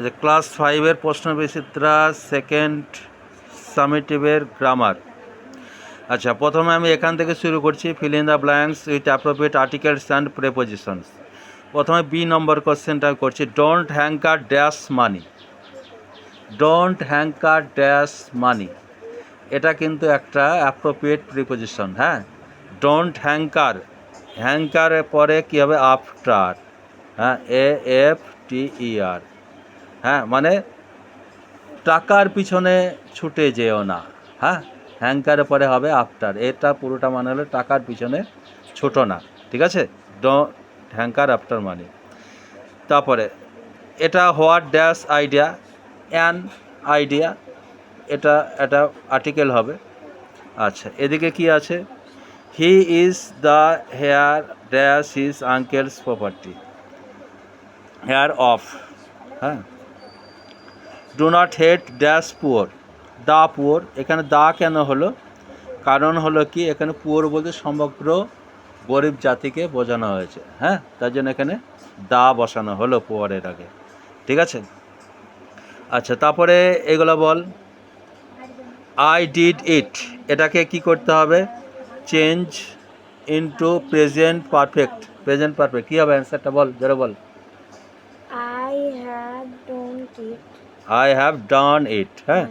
যে class 5-এর প্রশ্নবিচিত্রা second সামেটিভের grammar. আচ্ছা, প্রথমে আমি এখান থেকে শুরু করছি, fill in the blanks with appropriate articles and prepositions. প্রথমে বি নম্বর কোশ্চেনটা করছি, don't hanker dash money. Don't hanker dash মানি, এটা কিন্তু একটা অ্যাপ্রোপ্রিয়েট প্রিপোজিশন। হ্যাঁ, ডোন্ট হ্যাঙ্কার, হ্যাঙ্কারের পরে কী হবে? আফটার। হ্যাঁ, AFTER। হ্যাঁ, মানে টাকার পিছনে ছুটে যেও না। হ্যাঁ, হ্যাঙ্কারের পরে হবে আফটার, এটা পুরোটা মানে হলো টাকার পিছনে ছোটো না। ঠিক আছে, ডোন্ট হ্যাঙ্কার আফটার মানি। তারপরে এটা what dash idea, an idea, এটা একটা আর্টিকেল হবে। আচ্ছা, এদিকে কি আছে? He is the heir dash his uncle's property, heir of. হ্যাঁ, do not hate dash poor, the poor. এখানে দা কেন হলো? কারণ হলো কি, এখানে পুয়ার বলতে সমগ্র গরিব জাতিকে বোঝানো হয়েছে। হ্যাঁ, তার জন্য এখানে দা বসানো হলো পুয়ারের আগে। ঠিক আছে। আচ্ছা, তারপরে এগুলো বল। আই ডিড ইট, এটাকে কি করতে হবে? Change into present perfect. Present perfect কী হবে? অ্যান্সারটা বল, জোরে বল। I have done it. I have done it. হ্যাঁ,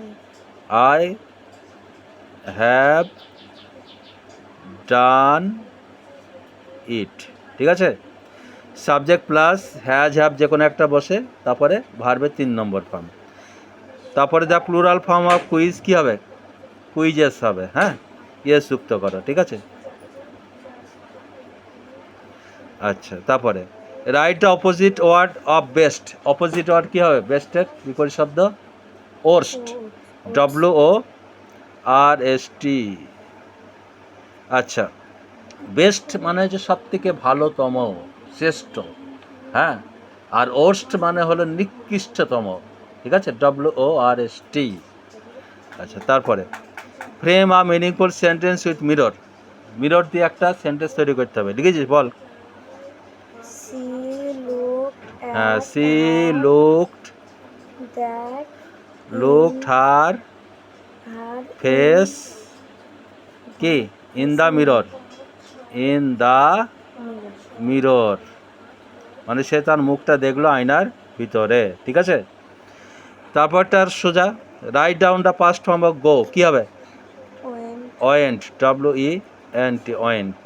আই হ্যাভ ডান ইট। ঠিক আছে। সাবজেক্ট প্লাস হ্যাজ হ্যাভ যে কোনো একটা বসে, তারপরে ভার্বের 3 নম্বর ফর্ম। তারপরে যা প্লুরাল ফর্ম অফ কুইজ কী হবে? কুইজেস হবে। হ্যাঁ, ইয়েস যুক্ত করো। ঠিক আছে। আচ্ছা, তারপরে write the opposite word of best. Opposite word কী হবে? বেস্টের বিপরীত শব্দ ওর্স্ট, WORST। আচ্ছা, বেস্ট মানে হচ্ছে সব থেকে ভালোতম, শ্রেষ্ঠ। হ্যাঁ, আর ওর্স্ট মানে হলো নিকৃষ্টতম। ঠিক আছে, WORST। আচ্ছা, তারপরে frame a meaningful sentence with mirror. Mirror দিয়ে একটা সেন্টেন্স তৈরি করতে হবে। লিখেছিস? বল। হ্যাঁ, সি লুকড হার ফেস কি in the mirror. In the mirror মানে সে তার মুখটা দেখলো আয়নার ভিতরে। ঠিক আছে। তারপরটার সোজা write down the past form of go, কী হবে? Went, WENT, went.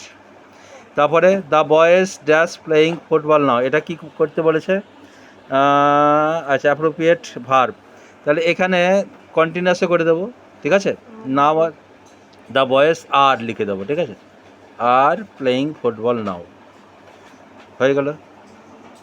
তারপরে the boys dash playing football now, এটা কি করতে বলেছে? আচ্ছা, অ্যাপ্রোপ্রিয়েট ভার্ব। তাহলে এখানে কন্টিনিউয়াসে করে দেবো। ঠিক আছে, নাও দ্য বয়েজ আর লিখে দেবো। ঠিক আছে, আর প্লেয়িং ফুটবল নাও, হয়ে গেল।